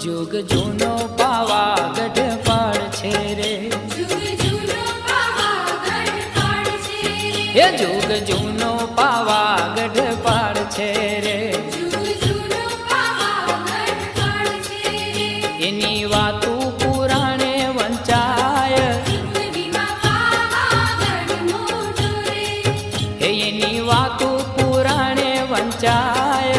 जुग जूनो पावागढ़ पाड़ छे रे, हे जुग जूनो पावागढ़ पाड़ छे रे। एनी वातू पुराणे वंचाय, हे एनी वातू पुराणे वंचाय।